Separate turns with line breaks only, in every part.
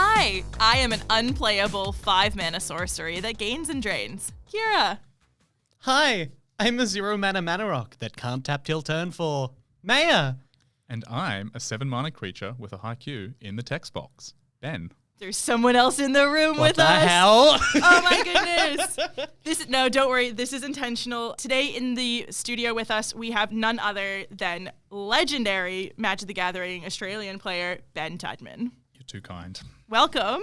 Hi, I am an unplayable 5-mana sorcery that gains and drains. Kira.
Hi, I'm a 0-mana mana rock that can't tap till turn 4. Meia.
And I'm a 7-mana creature with a high Q in the text box. Ben.
There's someone else in the room with us.
What the hell?
Oh my goodness. No, don't worry. This is intentional. Today in the studio with us, we have none other than legendary Magic the Gathering Australian player, Ben Tudman.
You're too kind.
Welcome.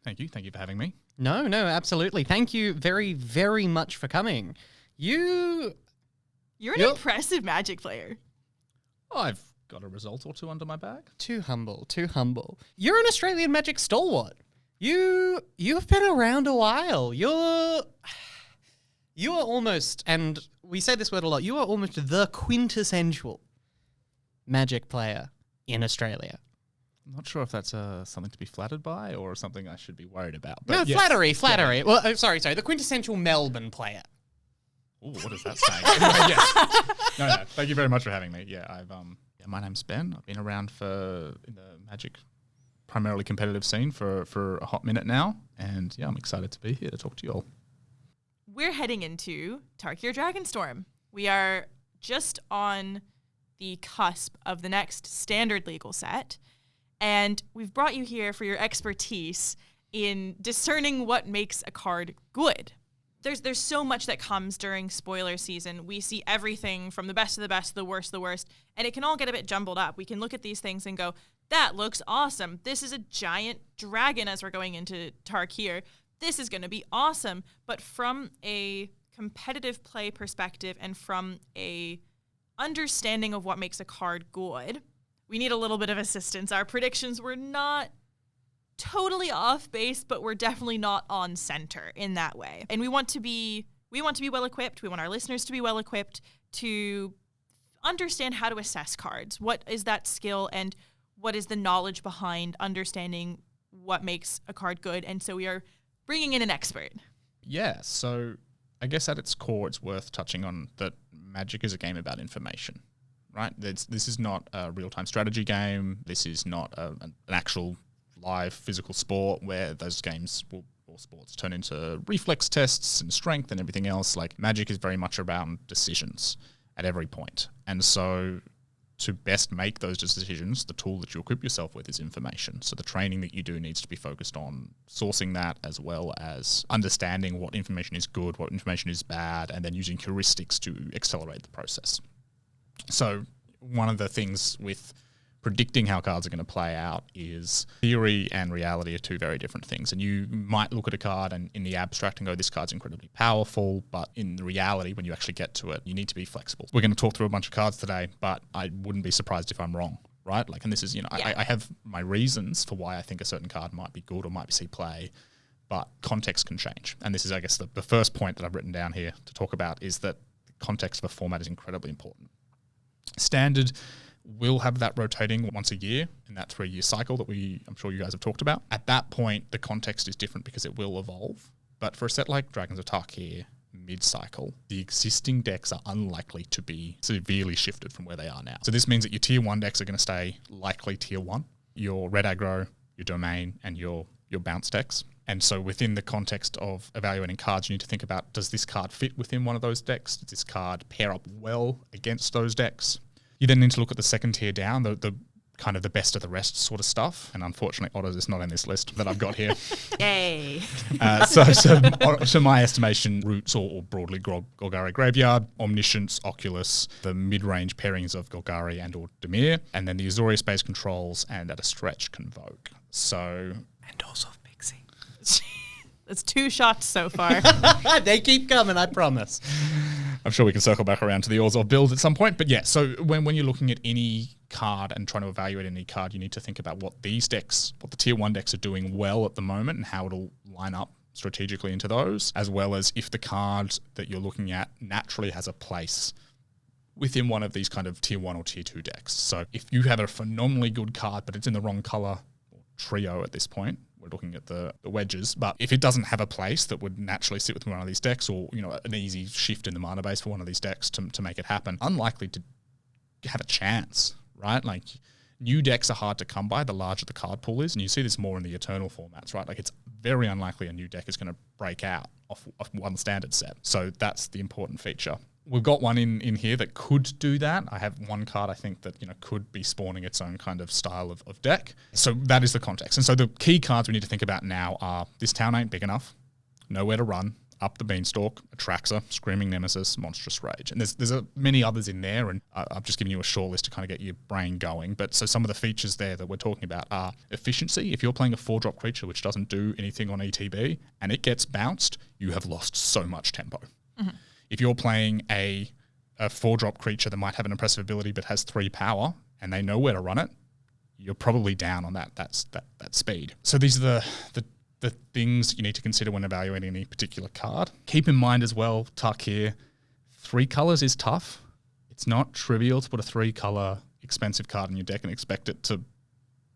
Thank you. Thank you for having me.
No, absolutely. Thank you very, very much for coming. You're
an impressive Magic player.
I've got a result or two under my bag.
Too humble. You're an Australian Magic stalwart. You've been around a while. You are almost, and we say this word a lot, you are almost the quintessential Magic player in Australia.
I'm not sure if that's something to be flattered by or something I should be worried about.
But no, yes. Flattery. Well, sorry. The quintessential Melbourne player.
Oh, what does that say? Anyway, yes. No. Thank you very much for having me. Yeah, my name's Ben. I've been around in the Magic, primarily competitive scene for a hot minute now, and yeah, I'm excited to be here to talk to you all.
We're heading into Tarkir Dragonstorm. We are just on the cusp of the next standard legal set, and we've brought you here for your expertise in discerning what makes a card good. There's so much that comes during spoiler season. We see everything from the best of the best, the worst, and it can all get a bit jumbled up. We can look at these things and go, that looks awesome. This is a giant dragon as we're going into Tarkir. This is going to be awesome. But from a competitive play perspective and from a understanding of what makes a card good, we need a little bit of assistance. Our predictions were not totally off base, but we're definitely not on center in that way. And we want to be well equipped. We want our listeners to be well equipped to understand how to assess cards. What is that skill and what is the knowledge behind understanding what makes a card good? And so we are bringing in an expert.
Yeah, so I guess at its core, it's worth touching on that Magic is a game about information, right? This is not a real-time strategy game. This is not an actual live physical sport where those games or sports turn into reflex tests and strength and everything else. Like, Magic is very much around decisions at every point. And so to best make those decisions, the tool that you equip yourself with is information. So the training that you do needs to be focused on sourcing that, as well as understanding what information is good, what information is bad, and then using heuristics to accelerate the process. So one of the things with predicting how cards are going to play out is theory and reality are two very different things. And you might look at a card and in the abstract and go, this card's incredibly powerful, but in the reality, when you actually get to it, you need to be flexible. We're going to talk through a bunch of cards today, but I wouldn't be surprised if I'm wrong, right? Like, and this is, I have my reasons for why I think a certain card might be good or might see play, but context can change. And this is, I guess, the first point that I've written down here to talk about is that context of a format is incredibly important. Standard will have that rotating once a year in that 3-year cycle that I'm sure you guys have talked about. At that point, the context is different because it will evolve. But for a set like Dragons of Tarkir, mid-cycle, the existing decks are unlikely to be severely shifted from where they are now. So this means that your tier 1 decks are going to stay likely tier 1, your red aggro, your domain, and your bounce decks. And so within the context of evaluating cards, you need to think about, does this card fit within one of those decks? Does this card pair up well against those decks? You then need to look at the second tier down, the kind of the best of the rest sort of stuff. And unfortunately, Otters is not in this list that I've got here.
Yay.
So my estimation, Roots or broadly Golgari Graveyard, Omniscience, Oculus, the mid-range pairings of Golgari and or Dimir, and then the Azorius Space Controls, and at a stretch, Convoke.
And Orzhov Pixie.
That's 2 shots so far.
They keep coming, I promise.
I'm sure we can circle back around to the Orzhov build at some point. But yeah, so when you're looking at any card and trying to evaluate any card, you need to think about what the tier 1 decks are doing well at the moment and how it'll line up strategically into those, as well as if the card that you're looking at naturally has a place within one of these kind of tier 1 or tier 2 decks. So if you have a phenomenally good card, but it's in the wrong color, or trio at this point, we're looking at the wedges, but if it doesn't have a place that would naturally sit with one of these decks, or an easy shift in the mana base for one of these decks to make it happen, unlikely to have a chance, right? Like, New decks are hard to come by the larger the card pool is, and you see this more in the Eternal formats, right? Like it's very unlikely a new deck is going to break out off one standard set. So that's the important feature. We've got one in here that could do that. I have one card I think that could be spawning its own kind of style of deck. So that is the context. And so the key cards we need to think about now are this town ain't big enough, nowhere to run, Up the Beanstalk, Atraxa, Screaming Nemesis, Monstrous Rage. And there's many others in there, and I've just given you a short list to kind of get your brain going. But so some of the features there that we're talking about are efficiency. If you're playing a 4-drop creature which doesn't do anything on ETB and it gets bounced, you have lost so much tempo. Mm-hmm. If you're playing a 4-drop creature that might have an impressive ability but has 3 power and they know where to run it, you're probably down on that speed. So these are the things you need to consider when evaluating any particular card. Keep in mind as well, Tarkir, 3 colors is tough. It's not trivial to put a 3-color expensive card in your deck and expect it to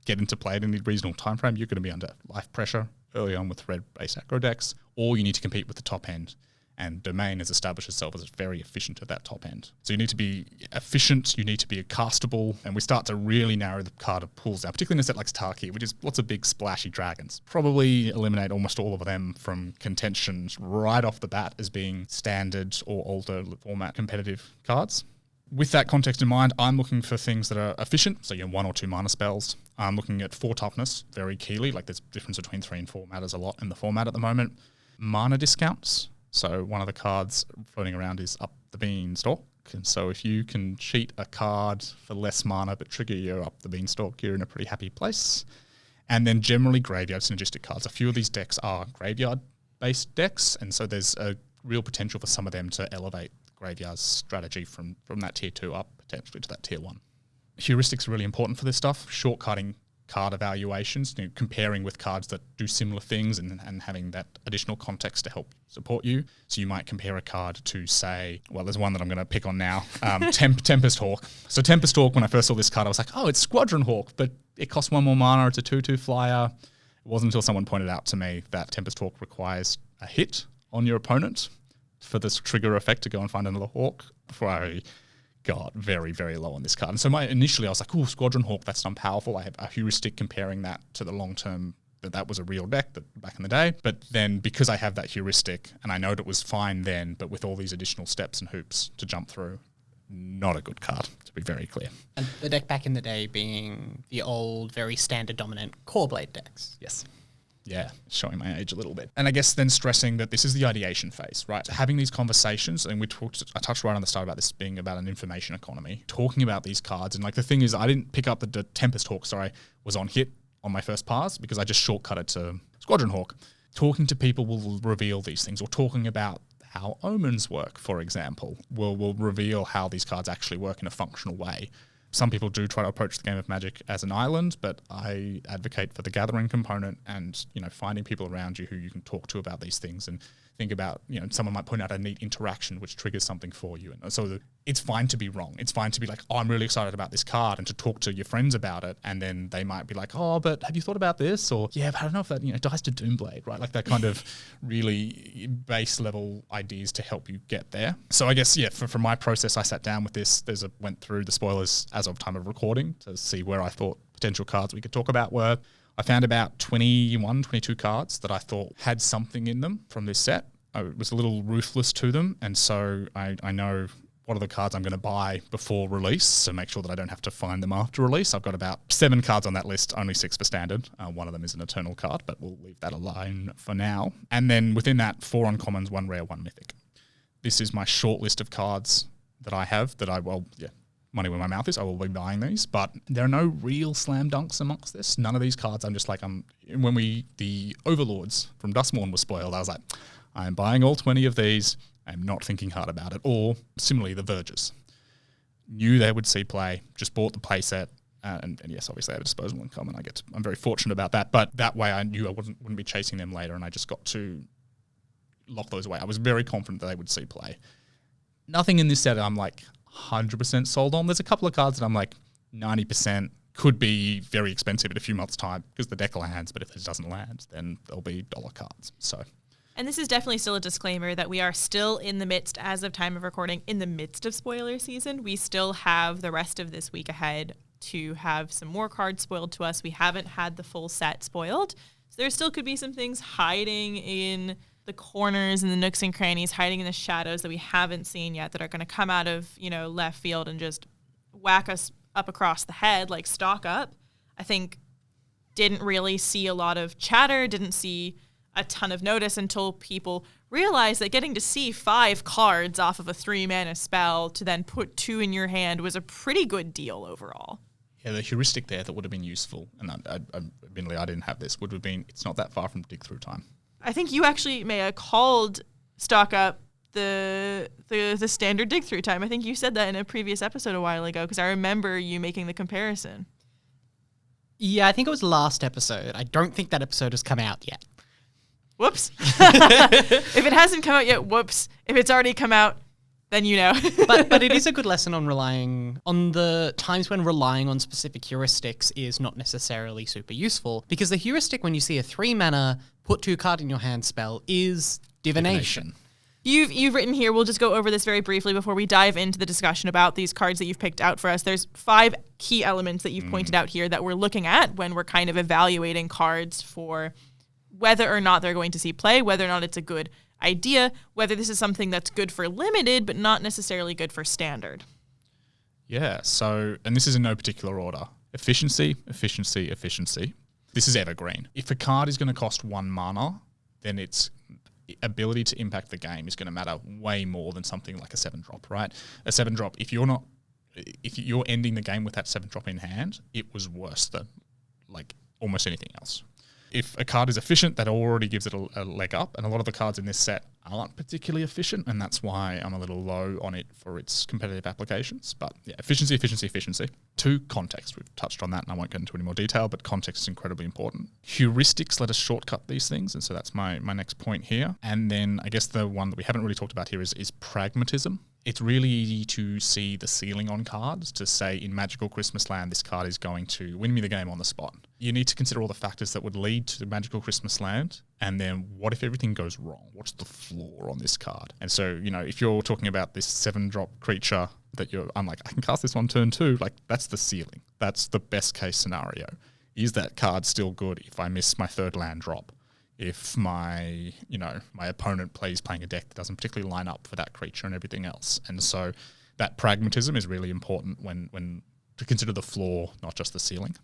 get into play at any reasonable time frame. You're going to be under life pressure early on with red base aggro decks, or you need to compete with the top end. And Domain has established itself as very efficient at that top end. So you need to be efficient, you need to be castable, and we start to really narrow the card of pools down, particularly in a set like Tarkir, which is lots of big splashy dragons. Probably eliminate almost all of them from contentions right off the bat as being standard or older format competitive cards. With that context in mind, I'm looking for things that are efficient, so 1 or 2 mana spells. I'm looking at 4 toughness very keenly, like there's a difference between 3 and 4 matters a lot in the format at the moment. Mana discounts. So one of the cards floating around is Up the Beanstalk. And so if you can cheat a card for less mana but trigger your Up the Beanstalk, you're in a pretty happy place. And then generally graveyard synergistic cards. A few of these decks are graveyard-based decks, and so there's a real potential for some of them to elevate graveyard's strategy from that tier 2 up potentially to that tier 1. Heuristics are really important for this stuff. Shortcutting card evaluations, comparing with cards that do similar things and having that additional context to help support you. So you might compare a card to, say, well, there's one that I'm going to pick on now, Tempest Hawk. So Tempest Hawk, when I first saw this card, I was like, oh, it's Squadron Hawk, but it costs 1 more mana, it's a 2/2 flyer. It wasn't until someone pointed out to me that Tempest Hawk requires a hit on your opponent for this trigger effect to go and find another Hawk before I got very, very low on this card. And so initially I was like, oh, Squadron Hawk, that's not powerful. I have a heuristic comparing that to the long term, that was a real deck back in the day. But then because I have that heuristic and I know it was fine then, but with all these additional steps and hoops to jump through, not a good card, to be very clear.
And the deck back in the day being the old, very standard dominant Core Blade decks.
Yes. Yeah, showing my age a little bit. And I guess then stressing that this is the ideation phase, right? Having these conversations, and I touched right on the start about this being about an information economy, talking about these cards. And like the thing is, I didn't pick up the Tempest Hawk, was on hit on my first pass because I just shortcutted to Squadron Hawk. Talking to people will reveal these things, or talking about how omens work, for example, will reveal how these cards actually work in a functional way. Some people do try to approach the game of Magic as an island, but I advocate for the gathering component and, finding people around you who you can talk to about these things and think about, someone might point out a neat interaction which triggers something for you. And so it's fine to be wrong. It's fine to be like, oh, I'm really excited about this card, and to talk to your friends about it. And then they might be like, oh, but have you thought about this? Or, yeah, but I don't know if that, dies to Doomblade, right? Like that kind of really base level ideas to help you get there. So I guess, yeah, for my process, I sat down with this. Went through the spoilers as of time of recording to see where I thought potential cards we could talk about were. I found about 21, 22 cards that I thought had something in them from this set. I was a little ruthless to them, and so I know what are the cards I'm going to buy before release, so make sure that I don't have to find them after release. I've got about 7 cards on that list, only 6 for standard. One of them is an Eternal card, but we'll leave that alone for now. And then within that, 4 uncommons, 1 rare, 1 mythic. This is my short list of cards that I have that money where my mouth is, I will be buying these, but there are no real slam dunks amongst this. None of these cards, I'm just like, when the Overlords from Duskmourn were spoiled, I was like, I'm buying all 20 of these. I'm not thinking hard about it. Or similarly, the Verges. Knew they would see play, just bought the play set, and yes, obviously I have a disposable income, and I'm very fortunate about that, but that way I knew I wouldn't be chasing them later, and I just got to lock those away. I was very confident that they would see play. Nothing in this set I'm like 100% sold on. There's a couple of cards that I'm like 90%, could be very expensive in a few months' time because the deck lands, but if it doesn't land, then there'll be dollar cards. So,
and this is definitely still a disclaimer that we are still in the midst, as of time of recording, in the midst of spoiler season. We still have the rest of this week ahead to have some more cards spoiled to us. We haven't had the full set spoiled. So there still could be some things hiding in the corners and the nooks and crannies, hiding in the shadows that we haven't seen yet, that are going to come out of, left field and just whack us up across the head, like stock up. I think didn't really see a lot of chatter, didn't see a ton of notice until people realized that getting to see 5 cards off of a 3-mana spell to then put 2 in your hand was a pretty good deal overall.
Yeah, the heuristic there that would have been useful, and admittedly I didn't have this, would have been it's not that far from dig through time.
I think you actually, Meia, called stock up the standard dig through time. I think you said that in a previous episode a while ago, because I remember you making the comparison.
Yeah, I think it was last episode. I don't think that episode has come out yet.
Whoops. If it hasn't come out yet, whoops. If it's already come out, then you know.
but it is a good lesson on relying on the times when relying on specific heuristics is not necessarily super useful, because the heuristic when you see a 3-mana put 2 card in your hand spell is divination.
You've written here, we'll just go over this very briefly before we dive into the discussion about these cards that you've picked out for us. There's 5 key elements that you've pointed out here that we're looking at when we're kind of evaluating cards for whether or not they're going to see play, whether or not it's a good idea, whether this is something that's good for limited but not necessarily good for standard.
Yeah, so, and this is in no particular order. Efficiency, efficiency, efficiency. This is evergreen. If a card is going to cost 1 mana, then its ability to impact the game is going to matter way more than something like a 7-drop, right? A 7-drop, if you're ending the game with that 7-drop in hand, it was worse than like almost anything else. If a card is efficient, that already gives it a leg up, and a lot of the cards in this set aren't particularly efficient, and that's why I'm a little low on it for its competitive applications. But yeah, efficiency, efficiency, efficiency. 2, context. We've touched on that, and I won't get into any more detail, but context is incredibly important. Heuristics let us shortcut these things, and so that's my next point here. And then I guess the one that we haven't really talked about here is pragmatism. It's really easy to see the ceiling on cards, to say in Magical Christmas Land, this card is going to win me the game on the spot. You need to consider all the factors that would lead to the Magical Christmas Land, and then what if everything goes wrong? What's the floor on this card? And so, if you're talking about this 7-drop creature that I'm like, I can cast this on turn 2, like that's the ceiling. That's the best case scenario. Is that card still good if I miss my 3rd land drop? If my opponent playing a deck that doesn't particularly line up for that creature and everything else. And so that pragmatism is really important when to consider the floor, not just the ceiling.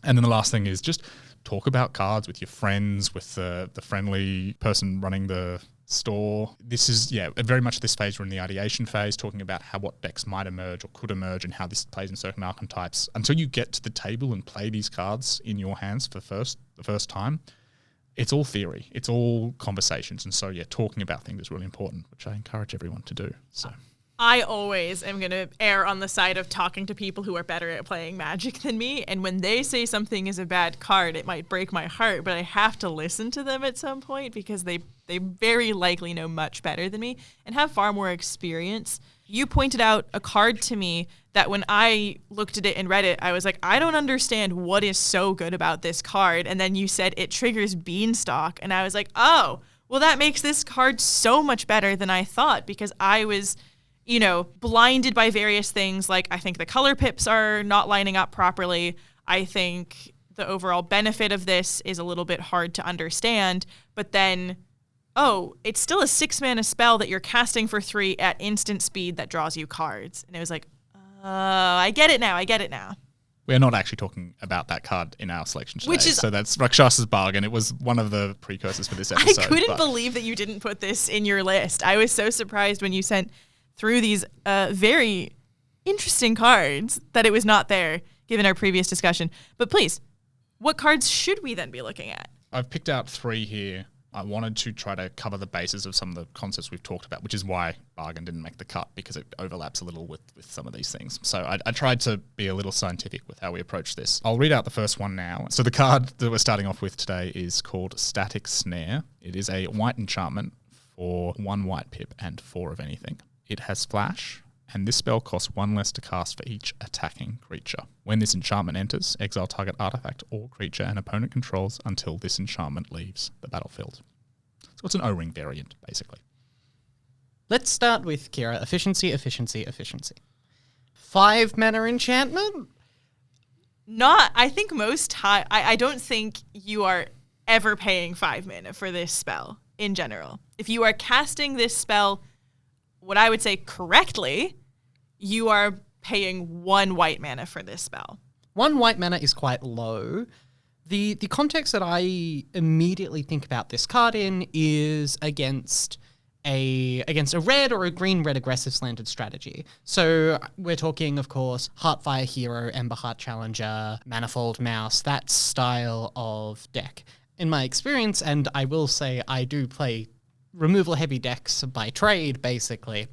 And then the last thing is just talk about cards with your friends, with the friendly person running the store. This is, very much at this phase we're in the ideation phase, talking about what decks might emerge or could emerge and how this plays in certain archetypes. Until you get to the table and play these cards in your hands for the first time, it's all theory. It's all conversations. And so, talking about things is really important, which I encourage everyone to do. So
I always am going to err on the side of talking to people who are better at playing Magic than me. And when they say something is a bad card, it might break my heart, but I have to listen to them at some point because they very likely know much better than me and have far more experience. You pointed out a card to me that when I looked at it and read it, I was like, I don't understand what is so good about this card. And then you said it triggers Beanstalk. And I was like, oh, well, that makes this card so much better than I thought, because I was, blinded by various things. Like, I think the color pips are not lining up properly. I think the overall benefit of this is a little bit hard to understand. But then, it's still a 6-mana spell that you're casting for 3 at instant speed that draws you cards. And it was like, I get it now.
We're not actually talking about that card in our selection today. So that's Rakshas's Bargain. It was one of the precursors for this episode.
I couldn't believe that you didn't put this in your list. I was so surprised when you sent through these very interesting cards that it was not there, given our previous discussion. But please, what cards should we then be looking at?
I've picked out 3 here. I wanted to try to cover the bases of some of the concepts we've talked about, which is why Bargain didn't make the cut, because it overlaps a little with some of these things. So I tried to be a little scientific with how we approach this. I'll read out the first one now. So the card that we're starting off with today is called Static Snare. It is a white enchantment for 1 white pip and 4 of anything. It has flash, and this spell costs 1 less to cast for each attacking creature. When this enchantment enters, exile target artifact or creature an opponent controls until this enchantment leaves the battlefield. So it's an O-ring variant, basically.
Let's start with Kira. Efficiency, efficiency, efficiency. 5 mana enchantment?
I think most time, I don't think you are ever paying 5 mana for this spell in general. If you are casting this spell, what I would say correctly, you are paying 1 white mana for this spell.
1 white mana is quite low. The context that I immediately think about this card in is against a red or a green-red aggressive slanted strategy. So we're talking, of course, Heartfire Hero, Emberheart Challenger, Manifold Mouse, that style of deck. In my experience, and I will say I do play removal-heavy decks by trade, basically,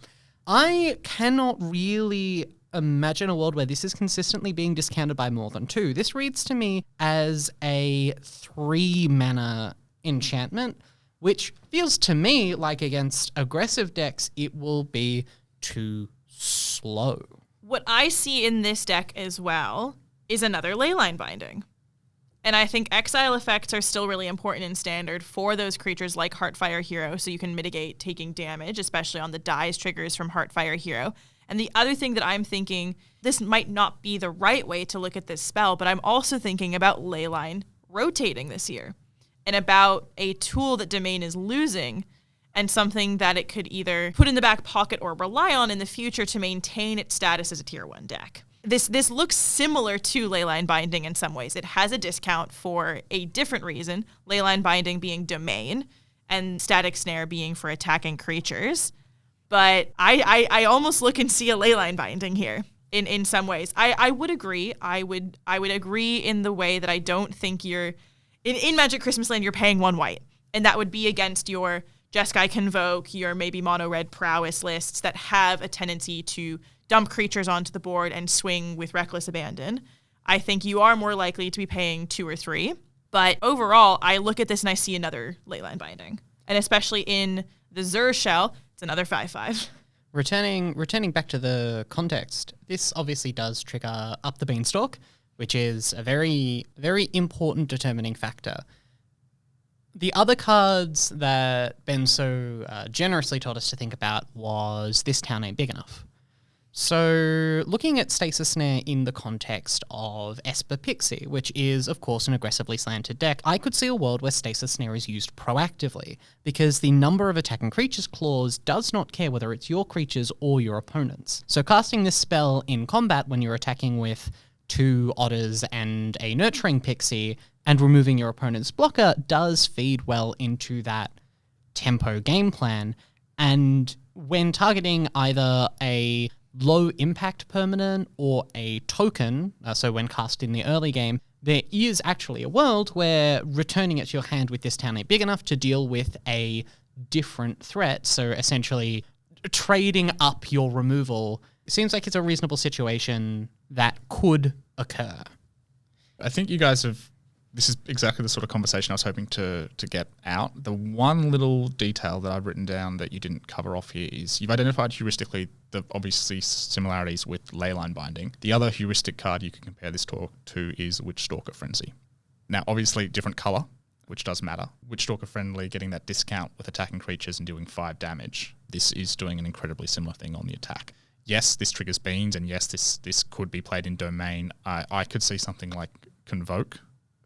I cannot really imagine a world where this is consistently being discounted by more than 2. This reads to me as a 3 mana enchantment, which feels to me like against aggressive decks, it will be too slow.
What I see in this deck as well is another Leyline Binding. And I think exile effects are still really important in Standard for those creatures like Heartfire Hero, so you can mitigate taking damage, especially on the dies triggers from Heartfire Hero. And the other thing that I'm thinking, this might not be the right way to look at this spell, but I'm also thinking about Leyline rotating this year and about a tool that Domain is losing and something that it could either put in the back pocket or rely on in the future to maintain its status as a tier 1 deck. This looks similar to Leyline Binding in some ways. It has a discount for a different reason, Leyline Binding being Domain and Static Snare being for attacking creatures. But I almost look and see a Leyline Binding here in some ways. I would agree. I would agree in the way that I don't think you're in Magic Christmas Land you're paying 1 white, and that would be against your Jeskai Convoke, your maybe mono red prowess lists that have a tendency to dump creatures onto the board and swing with Reckless Abandon. I think you are more likely to be paying 2 or 3. But overall, I look at this and I see another Leyline Binding, and especially in the Zur shell. It's another 5/5.
Returning back to the context, this obviously does trigger Up the Beanstalk, which is a very, very important determining factor. The other cards that Ben so generously told us to think about was This Town Ain't Big Enough. So looking at Stasis Snare in the context of Esper Pixie, which is, of course, an aggressively slanted deck, I could see a world where Stasis Snare is used proactively, because the number of attacking creatures clause does not care whether it's your creatures or your opponents. So casting this spell in combat when you're attacking with 2 Otters and a Nurturing Pixie and removing your opponent's blocker does feed well into that tempo game plan. And when targeting either a low impact permanent or a token, so when cast in the early game, there is actually a world where returning it to your hand with This Town Ain't Big Enough to deal with a different threat, so essentially trading up your removal, seems like it's a reasonable situation that could occur.
I think you guys have... This is exactly the sort of conversation I was hoping to get out. The one little detail that I've written down that you didn't cover off here is you've identified heuristically the obviously similarities with Leyline Binding. The other heuristic card you can compare this to is Witchstalker Frenzy. Now, obviously, different colour, which does matter. Witchstalker Friendly getting that discount with attacking creatures and doing 5 damage. This is doing an incredibly similar thing on the attack. Yes, this triggers beans, and yes, this could be played in Domain. I could see something like Convoke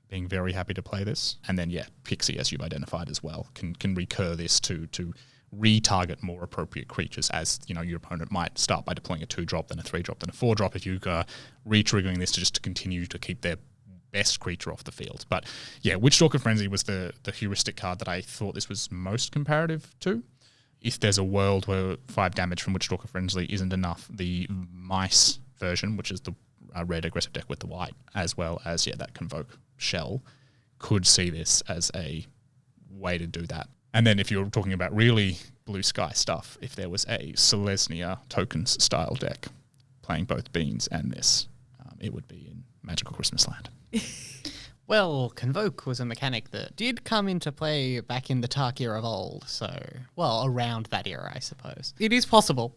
being very happy to play this. And then, yeah, Pixie, as you've identified as well, can recur this to retarget more appropriate creatures, as, you know, your opponent might start by deploying a 2-drop, then a 3-drop, then a 4-drop, if you are re-triggering this to continue to keep their best creature off the field. But yeah, Witchstalker Frenzy was the heuristic card that I thought this was most comparative to. If there's a world where 5 damage from Witchstalker Frenzy isn't enough, the Mice version, which is the red aggressive deck with the white, as well as, yeah, that Convoke shell, could see this as a way to do that. And then if you're talking about really blue sky stuff, if there was a Selesnya tokens style deck playing both beans and this, it would be in Magical Christmas Land.
Well, Convoke was a mechanic that did come into play back in the Tarkir of old, so, well, around that era, I suppose. It is possible,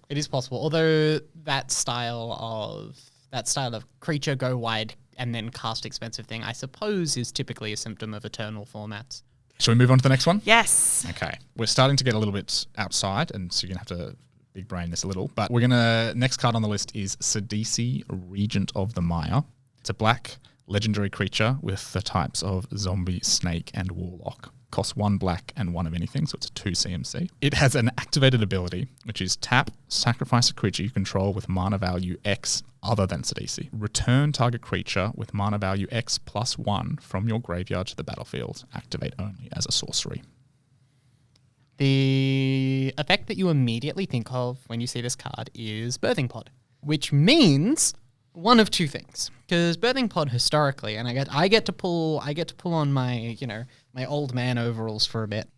although that style of creature go wide and then cast expensive thing, I suppose, is typically a symptom of Eternal formats.
Shall we move on to the next one?
Yes.
Okay. We're starting to get a little bit outside, and so you're going to have to big brain this a little, but next card on the list is Sidisi, Regent of the Meia. It's a black Legendary creature with the types of zombie, snake, and warlock. Costs 1 black and 1 of anything, so it's a 2 CMC. It has an activated ability, which is tap, sacrifice a creature you control with mana value X other than ceded. Return target creature with mana value X plus 1 from your graveyard to the battlefield. Activate only as a sorcery.
The effect that you immediately think of when you see this card is Birthing Pod, which means one of two things. Because Birthing Pod historically, and I get to pull on my, my old man overalls for a bit.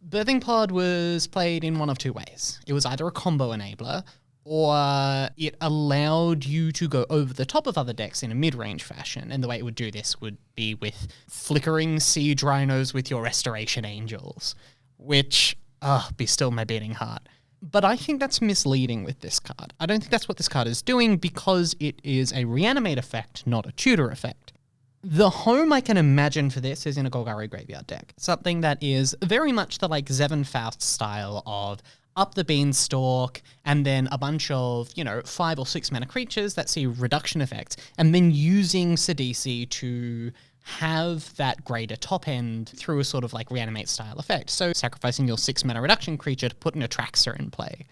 Birthing Pod was played in one of two ways. It was either a combo enabler, or it allowed you to go over the top of other decks in a mid-range fashion. And the way it would do this would be with flickering siege rhinos with your restoration angels, which, be still my beating heart. But I think that's misleading with this card. I don't think that's what this card is doing because it is a reanimate effect, not a tutor effect. The home I can imagine for this is in a Golgari Graveyard deck. Something that is very much the Zevon Faust style of Up the Beanstalk and then a bunch of, 5 or 6 mana creatures that see reduction effects and then using ceded to have that greater top end through a sort of reanimate style effect. So sacrificing your 6 mana reduction creature to put an Atraxa in play.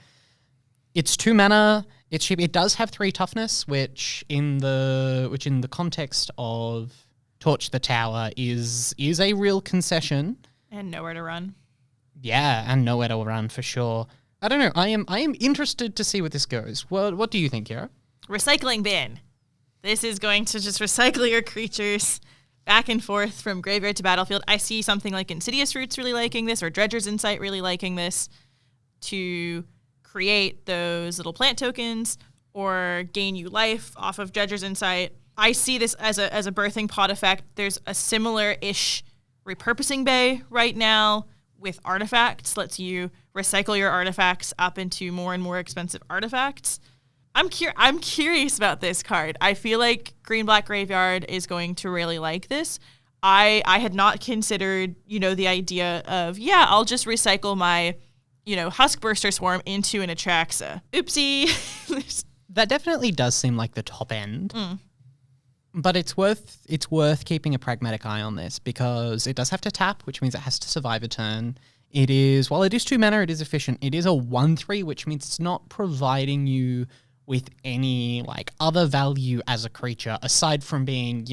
It's 2 mana, it's cheap. It does have 3 toughness, which in the context of Torch the Tower is a real concession.
And nowhere to run.
Yeah, and nowhere to run for sure. I don't know. I am interested to see where this goes. What do you think, Yara?
Recycling bin. This is going to just recycle your creatures back and forth from graveyard to battlefield. I see something like Insidious Roots really liking this, or Dredger's Insight really liking this, to create those little plant tokens or gain you life off of Dredger's Insight. I see this as a birthing pod effect. There's a similar-ish repurposing bay right now with artifacts. Lets you recycle your artifacts up into more and more expensive artifacts. I'm curious about this card. I feel like Green-Black Graveyard is going to really like this. I had not considered, the idea of, I'll just recycle my, Huskburster Swarm into an Atraxa. Oopsie.
That definitely does seem like the top end. But it's worth keeping a pragmatic eye on this because it does have to tap, which means it has to survive a turn. While it is 2 mana, it is efficient. It is a 1/3, which means it's not providing you with any other value as a creature aside from being,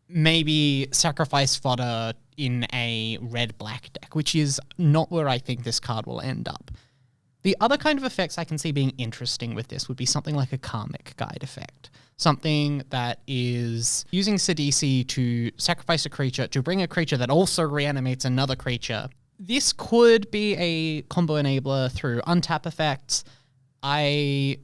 maybe sacrifice fodder in a red-black deck, which is not where I think this card will end up. The other kind of effects I can see being interesting with this would be something like a Karmic Guide effect. Something that is using ceded to sacrifice a creature to bring a creature that also reanimates another creature. This could be a combo enabler through untap effects. I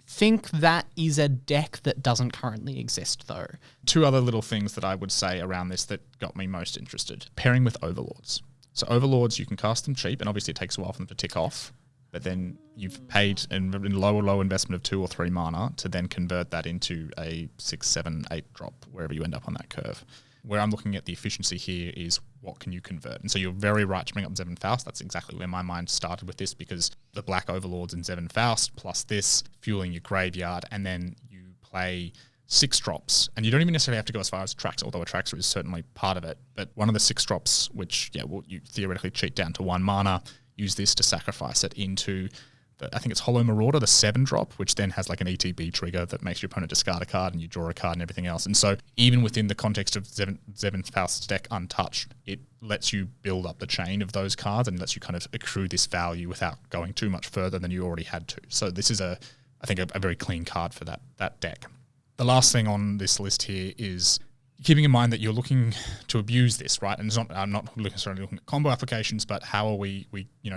think that is a deck that doesn't currently exist, though.
2 other little things that I would say around this that got me most interested. Pairing with Overlords. So Overlords, you can cast them cheap, and obviously it takes a while for them to tick off. But then you've paid in low investment of 2 or 3 mana to then convert that into a 6, 7, 8 drop, wherever you end up on that curve. Where I'm looking at the efficiency here is what can you convert? And so you're very right to bring up Zevon Faust. That's exactly where my mind started with this, because the Black Overlords and Zevon Faust plus this fueling your graveyard, and then you play 6 drops. And you don't even necessarily have to go as far as Atraxa, although Atraxa is certainly part of it. But one of the 6 drops, which you theoretically cheat down to 1 mana, use this to sacrifice it into I think it's Hollow Marauder, the 7 drop, which then has an ETB trigger that makes your opponent discard a card and you draw a card and everything else. And so even within the context of Zevon Faust's deck untouched, it lets you build up the chain of those cards and lets you kind of accrue this value without going too much further than you already had to. So this is I think a very clean card for that deck. The last thing on this list here is keeping in mind that you're looking to abuse this, right? And it's not, I'm not necessarily looking at combo applications, but how are we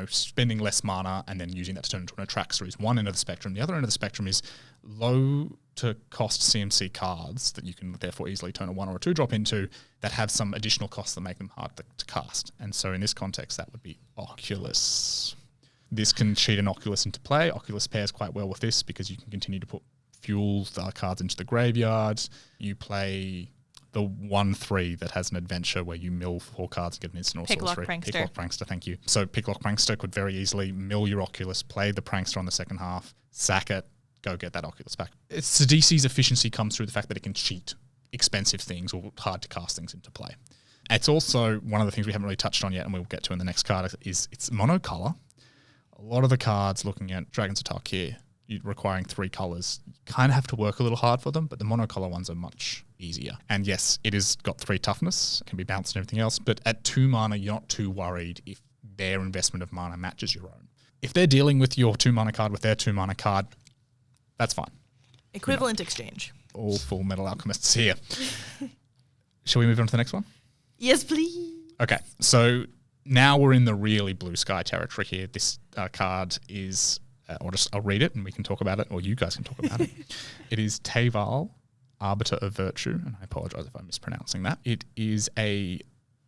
spending less mana and then using that to turn into an Atraxa is one end of the spectrum. The other end of the spectrum is low to cost CMC cards that you can therefore easily turn a 1 or a 2 drop into that have some additional costs that make them hard to cast. And so in this context, that would be Oculus. This can cheat an Oculus into play. Oculus pairs quite well with this because you can continue to put fuel cards into the graveyard. You play the 1/3 that has an adventure where you mill 4 cards and get an instant or
Picklock
sorcery.
Prankster.
Picklock Prankster, thank you. So Picklock Prankster could very easily mill your Oculus, play the Prankster on the second half, sack it, go get that Oculus back. Ceded's efficiency comes through the fact that it can cheat expensive things or hard to cast things into play. It's also one of the things we haven't really touched on yet, and we'll get to in the next card, is it's monocolor. A lot of the cards looking at Dragons of Tarkir, requiring 3 colors, you kind of have to work a little hard for them, but the monocolor ones are much easier. And yes, it has got 3 toughness, can be bounced and everything else, but at 2 mana, you're not too worried if their investment of mana matches your own. If they're dealing with your 2 mana card with their 2 mana card, that's fine.
Equivalent exchange.
All Full Metal Alchemists here. Shall we move on to the next one?
Yes, please.
Okay, so now we're in the really blue sky territory here. This card is, I'll read it and we can talk about it, or you guys can talk about it. It is Teval, Arbiter of Virtue, and I apologize if I'm mispronouncing that. It is a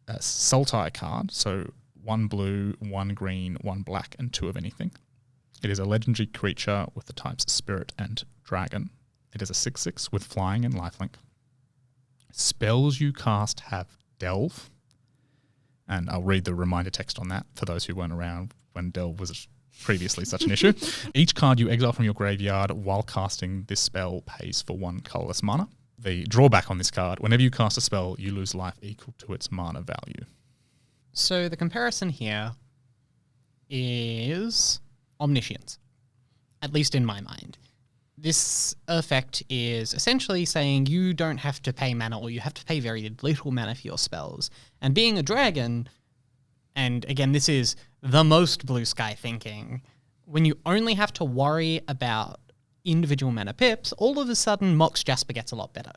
Sultai card, so 1 blue, 1 green, 1 black, and 2 of anything. It is a legendary creature with the types Spirit and Dragon. It is a 6/6 with flying and lifelink. Spells you cast have Delve, and I'll read the reminder text on that for those who weren't around when Delve was previously such an issue. Each card you exile from your graveyard while casting this spell pays for 1 colorless mana. The drawback on this card, whenever you cast a spell, you lose life equal to its mana value.
So the comparison here is Omniscience, at least in my mind. This effect is essentially saying you don't have to pay mana, or you have to pay very little mana for your spells. And being a dragon, and again, this is the most blue sky thinking, when you only have to worry about individual mana pips, all of a sudden Mox Jasper gets a lot better.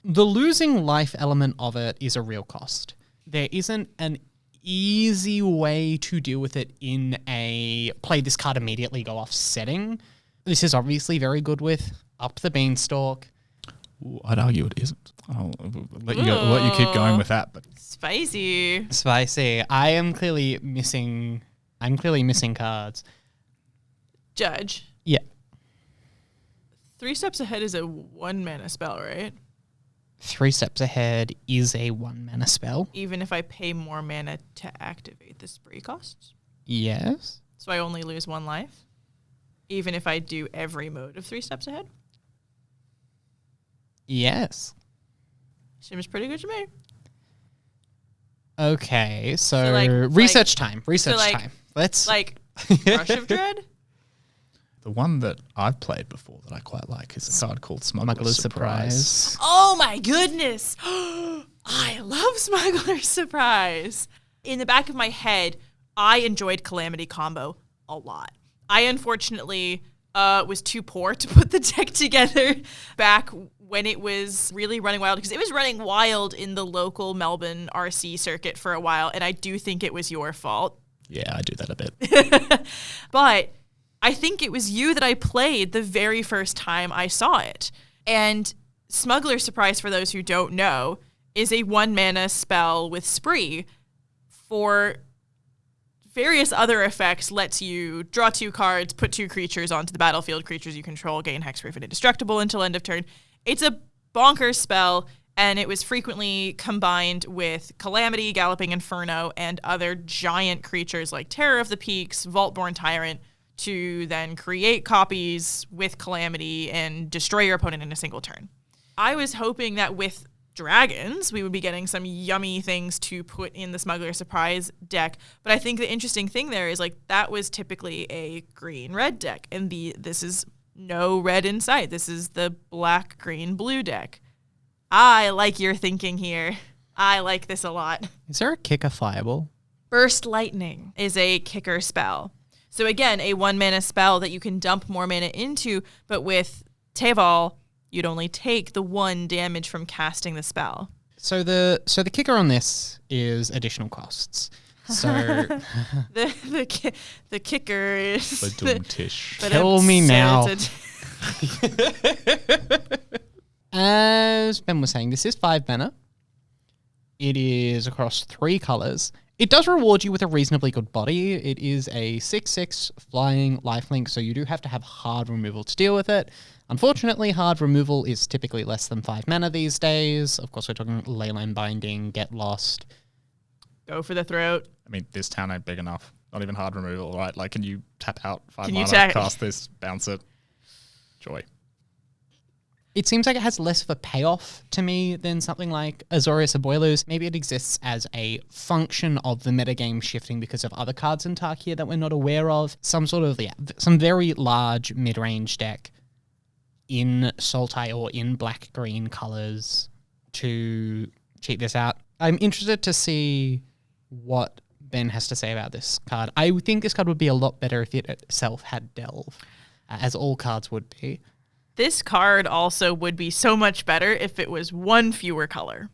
The losing life element of it is a real cost. There isn't an easy way to deal with it in a play this card immediately go off setting. This is obviously very good with Up the Beanstalk.
Ooh, I'd argue it isn't. I'll let you keep going with that. But
Spicy.
I am clearly missing. I'm clearly missing cards.
Judge.
Yeah.
3 steps ahead is a 1 mana spell, right?
3 steps ahead is a 1 mana spell.
Even if I pay more mana to activate the spree costs?
Yes.
So I only lose 1 life? Even if I do every mode of 3 steps ahead?
Yes.
Seems pretty good to me.
Okay, so
like,
research time. Research
like-
time. Let's
Like, Rush of Dread?
the one that I've played before that I quite like is a card called Smuggler's Surprise.
Oh my goodness! I love Smuggler's Surprise. In the back of my head, I enjoyed Calamity Combo a lot. I unfortunately was too poor to put the deck together back when it was really running wild, because it was running wild in the local Melbourne RC circuit for a while, and I do think it was your fault.
Yeah, I do that a bit.
But I think it was you that I played the very first time I saw it. And Smuggler's Surprise, for those who don't know, is a 1 mana spell with Spree. For various other effects, lets you draw 2 cards, put 2 creatures onto the battlefield. Creatures you control gain hexproof and indestructible until end of turn. It's a bonkers spell, and it was frequently combined with Calamity, Galloping Inferno, and other giant creatures like Terror of the Peaks, Vaultborn Tyrant, to then create copies with Calamity and destroy your opponent in a single turn. I was hoping that with dragons, we would be getting some yummy things to put in the Smuggler Surprise deck. But I think the interesting thing there is, like, that was typically a green-red deck, and this is no red inside. This is the black-green-blue deck. I like your thinking here. I like this a lot.
Is there a kicker fireball?
Burst Lightning is a kicker spell. So again, a 1 mana spell that you can dump more mana into, but with Teval, you'd only take the 1 damage from casting the spell.
So the kicker on this is additional costs. So
the kicker is
Badum-tish.
Kill me now. As Ben was saying, this is 5 mana. It is across 3 colors. It does reward you with a reasonably good body. It is a 6/6 flying lifelink, so you do have to have hard removal to deal with it. Unfortunately, hard removal is typically less than 5 mana these days. Of course, we're talking Leyline Binding, Get Lost.
Go for the throat.
I mean, this town ain't big enough. Not even hard removal, right? Like, can you tap out 5
Can you
mana, cast this, bounce it? Joy.
It seems like it has less of a payoff to me than something like Azorius Abuelos. Maybe it exists as a function of the metagame shifting because of other cards in Tarkir that we're not aware of. Some very large mid-range deck in Sultai or in black-green colors to cheat this out. I'm interested to see what Ben has to say about this card. I would think this card would be a lot better if it itself had Delve, as all cards would be.
This card also would be so much better if it was one fewer color.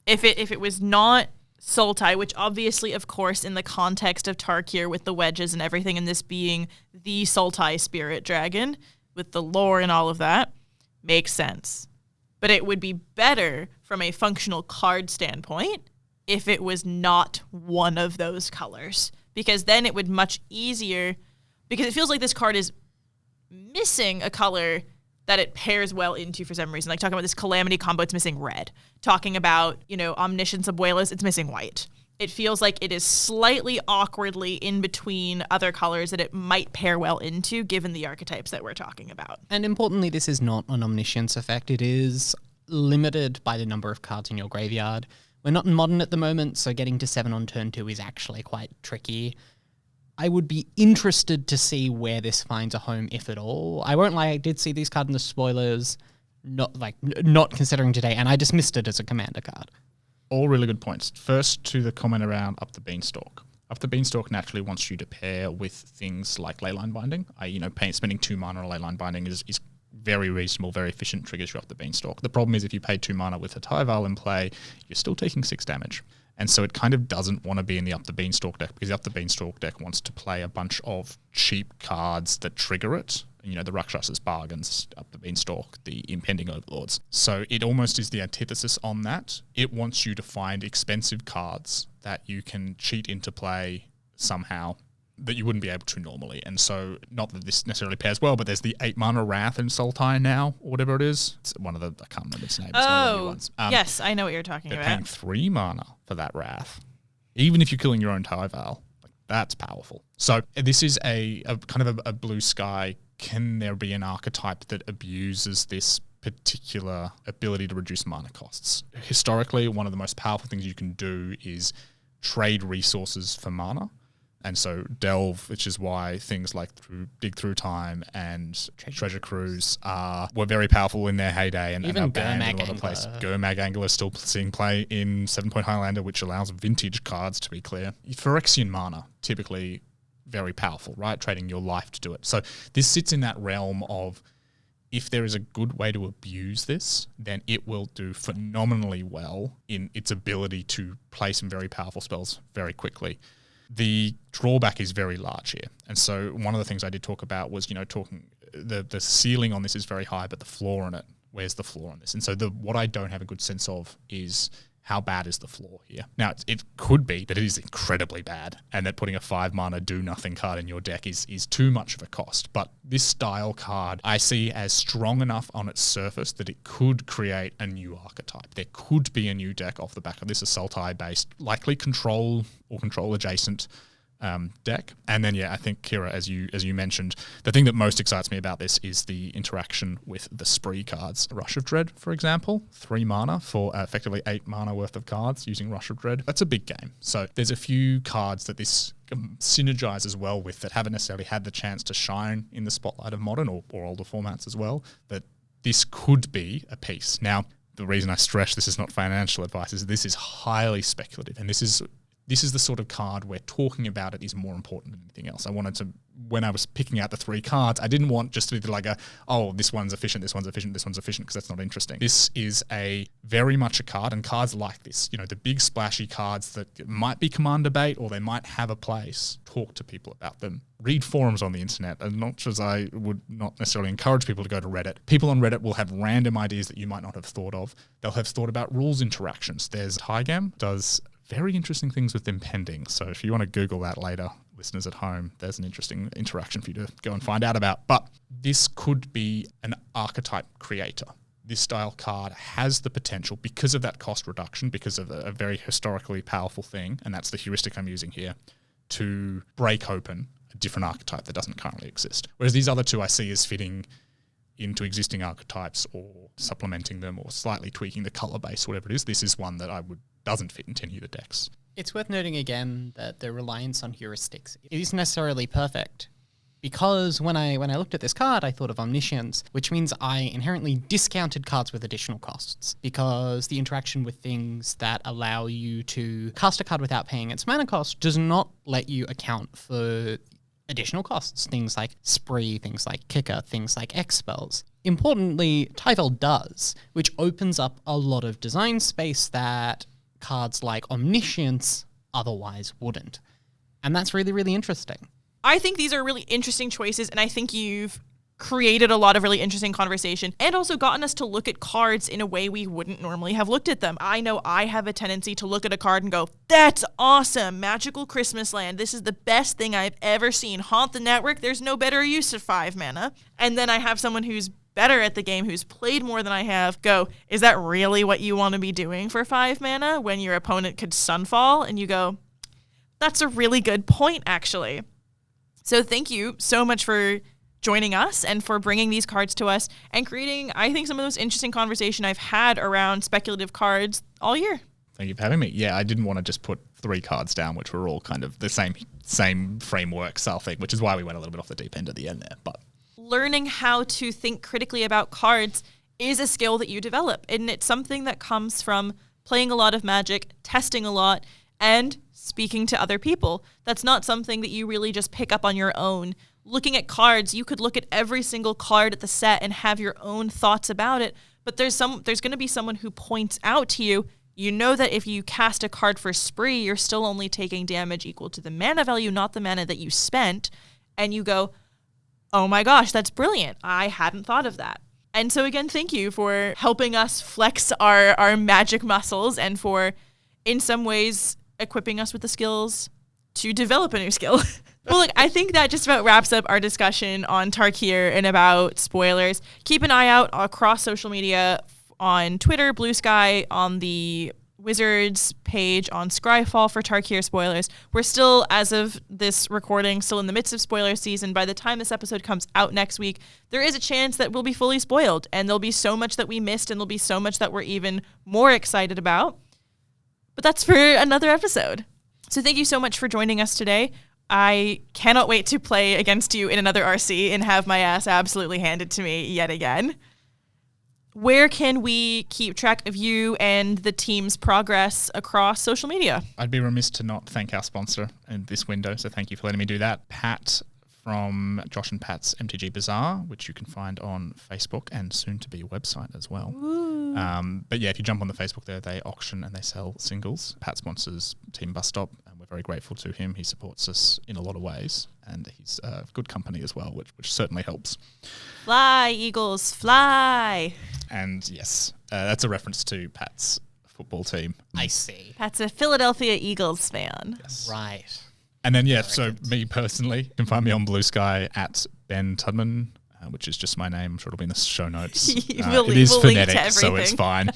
If it was not Sultai, which obviously, of course, in the context of Tarkir with the wedges and everything, and this being the Sultai spirit dragon with the lore and all of that, makes sense. But it would be better from a functional card standpoint if it was not one of those colors, because then it would much easier, because it feels like this card is missing a color that it pairs well into for some reason. Like talking about this Calamity combo, it's missing red. Talking about, Omniscience Abuelas, it's missing white. It feels like it is slightly awkwardly in between other colors that it might pair well into, given the archetypes that we're talking about.
And importantly, this is not an Omniscience effect. It is limited by the number of cards in your graveyard. We're not in Modern at the moment, so getting to 7 on turn 2 is actually quite tricky. I would be interested to see where this finds a home, if at all. I won't lie, I did see these cards in the spoilers, not considering today, and I dismissed it as a commander card.
All really good points. First, to the comment around Up the Beanstalk. Up the Beanstalk naturally wants you to pair with things like Leyline Binding. Spending 2 mana on Leyline Binding is very reasonable, very efficient, triggers you Up the Beanstalk. The problem is if you pay 2 mana with a Teval in play, you're still taking 6 damage. And so it kind of doesn't want to be in the Up the Beanstalk deck, because the Up the Beanstalk deck wants to play a bunch of cheap cards that trigger it. The Rakshas's Bargains, Up the Beanstalk, the Impending Overlords. So it almost is the antithesis on that. It wants you to find expensive cards that you can cheat into play somehow that you wouldn't be able to normally. And so, not that this necessarily pairs well, but there's the 8 mana Wrath in Sultai now, or whatever it is. It's one of the, I can't remember its name. It's one of the new ones.
Yes, I know what you're talking
they're
about.
paying 3 mana for that Wrath. Even if you're killing your own Teval, that's powerful. So this is a kind of a blue sky. Can there be an archetype that abuses this particular ability to reduce mana costs? Historically, one of the most powerful things you can do is trade resources for mana. And so Delve, which is why things like Dig Through Time and Treasure Cruise were very powerful in their heyday, and
even
are banned in a lot of
Gurmag
places.
Angler.
Gurmag Angler is still seeing play in 7-Point Highlander, which allows vintage cards, to be clear. Phyrexian mana, typically very powerful, right? Trading your life to do it. So this sits in that realm of, if there is a good way to abuse this, then it will do phenomenally well in its ability to play some very powerful spells very quickly. The drawback is very large here. And so one of the things I did talk about was, the ceiling on this is very high, but the floor on it, where's the floor on this? And so what I don't have a good sense of is, how bad is the floor here? Now, it could be that it is incredibly bad, and that putting a 5 mana do-nothing card in your deck is too much of a cost. But this style card I see as strong enough on its surface that it could create a new archetype. There could be a new deck off the back of this, a Sultai-based, likely control or control-adjacent deck. And then, I think, Kira, as you mentioned, the thing that most excites me about this is the interaction with the spree cards. Rush of Dread, for example, 3 mana for effectively 8 mana worth of cards using Rush of Dread. That's a big game. So there's a few cards that this synergizes well with that haven't necessarily had the chance to shine in the spotlight of Modern or older formats as well, that this could be a piece. Now, the reason I stress this is not financial advice is this is highly speculative, and this is the sort of card where talking about it is more important than anything else. I wanted to, when I was picking out the 3 cards, I didn't want just to be like this one's efficient, this one's efficient, this one's efficient, because that's not interesting. This is very much a card, and cards like this, the big splashy cards that might be commander bait or they might have a place, talk to people about them. Read forums on the internet, and not as I would not necessarily encourage people to go to Reddit. People on Reddit will have random ideas that you might not have thought of. They'll have thought about rules interactions. There's Tygam does very interesting things with impending. So if you want to Google that later, listeners at home, there's an interesting interaction for you to go and find out about. But this could be an archetype creator. This style card has the potential, because of that cost reduction, because of a very historically powerful thing, and that's the heuristic I'm using here, to break open a different archetype that doesn't currently exist. Whereas these other 2 I see as fitting into existing archetypes or supplementing them or slightly tweaking the color base, whatever it is, this is one that doesn't fit in 10-user decks.
It's worth noting again that the reliance on heuristics isn't necessarily perfect. Because when I looked at this card, I thought of Omniscience, which means I inherently discounted cards with additional costs, because the interaction with things that allow you to cast a card without paying its mana cost does not let you account for additional costs, things like Spree, things like Kicker, things like X spells. Importantly, Teval does, which opens up a lot of design space that cards like Omniscience otherwise wouldn't. And that's really, really interesting.
I think these are really interesting choices, and I think you've created a lot of really interesting conversation and also gotten us to look at cards in a way we wouldn't normally have looked at them. I know I have a tendency to look at a card and go, that's awesome, Magical Christmas Land. This is the best thing I've ever seen. Haunt the Network, there's no better use of 5 mana. And then I have someone who's better at the game, who's played more than I have, go, is that really what you want to be doing for 5 mana when your opponent could Sunfall? And you go, that's a really good point, actually. So thank you so much for joining us and for bringing these cards to us and creating, I think, some of those interesting conversation I've had around speculative cards all year.
Thank you for having me. Yeah, I didn't want to just put 3 cards down, which were all kind of the same framework style thing, which is why we went a little bit off the deep end at the end there. But
learning how to think critically about cards is a skill that you develop, and it's something that comes from playing a lot of Magic, testing a lot, and speaking to other people. That's not something that you really just pick up on your own. Looking at cards, you could look at every single card at the set and have your own thoughts about it, but there's going to be someone who points out to you, you know that if you cast a card for Spree, you're still only taking damage equal to the mana value, not the mana that you spent, and you go, oh my gosh, that's brilliant. I hadn't thought of that. And so again, thank you for helping us flex our Magic muscles and for, in some ways, equipping us with the skills to develop a new skill. Well, look, I think that just about wraps up our discussion on Tarkir and about spoilers. Keep an eye out across social media on Twitter, Blue Sky, on the Wizards page, on Scryfall for Tarkir spoilers. We're still, as of this recording, still in the midst of spoiler season. By the time this episode comes out next week, there is a chance that we'll be fully spoiled, and there'll be so much that we missed, and there'll be so much that we're even more excited about. But that's for another episode. So thank you so much for joining us today. I cannot wait to play against you in another RC and have my ass absolutely handed to me yet again. Where can we keep track of you and the team's progress across social media?
I'd be remiss to not thank our sponsor in this window, so thank you for letting me do that. Pat from Josh and Pat's MTG Bazaar, which you can find on Facebook and soon to be a website as well. But yeah, if you jump on the Facebook there, they auction and they sell singles. Pat sponsors Team Bus Stop, and we're very grateful to him. He supports us in a lot of ways, and he's good company as well, which certainly helps.
Fly, Eagles, fly.
And yes, that's a reference to Pat's football team.
I see.
Pat's a Philadelphia Eagles fan.
Yes.
Right.
And then, yeah, so me personally, you can find me on Blue Sky at Ben Tudman, which is just my name. I'm sure it'll be in the show notes. It is phonetic, so it's fine.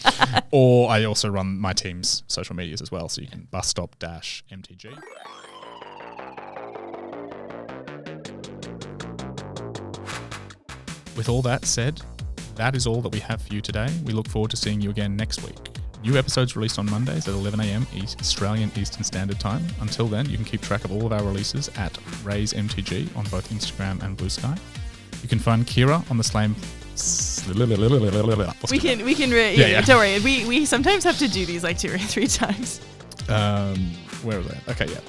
Or I also run my team's social medias as well, so you can busstop-MTG. With all that said, that is all that we have for you today. We look forward to seeing you again next week. New episodes released on Mondays at 11 a.m. Australian Eastern Standard Time. Until then, you can keep track of all of our releases at Raise MTG on both Instagram and Blue Sky. You can find Kira on the same.
Don't worry. We sometimes have to do these like 2 or 3 times.
Where was I? Okay, yeah.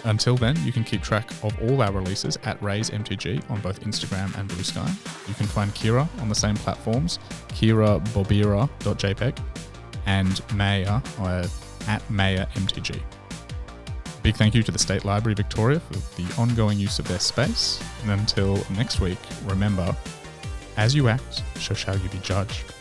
Until then, you can keep track of all our releases at Raise MTG on both Instagram and Blue Sky. You can find Kira on the same platforms, kirabobira.jpg, and Meia at Meia MTG. Big thank you to the State Library Victoria for the ongoing use of their space. And until next week, remember, as you act, so shall you be judged.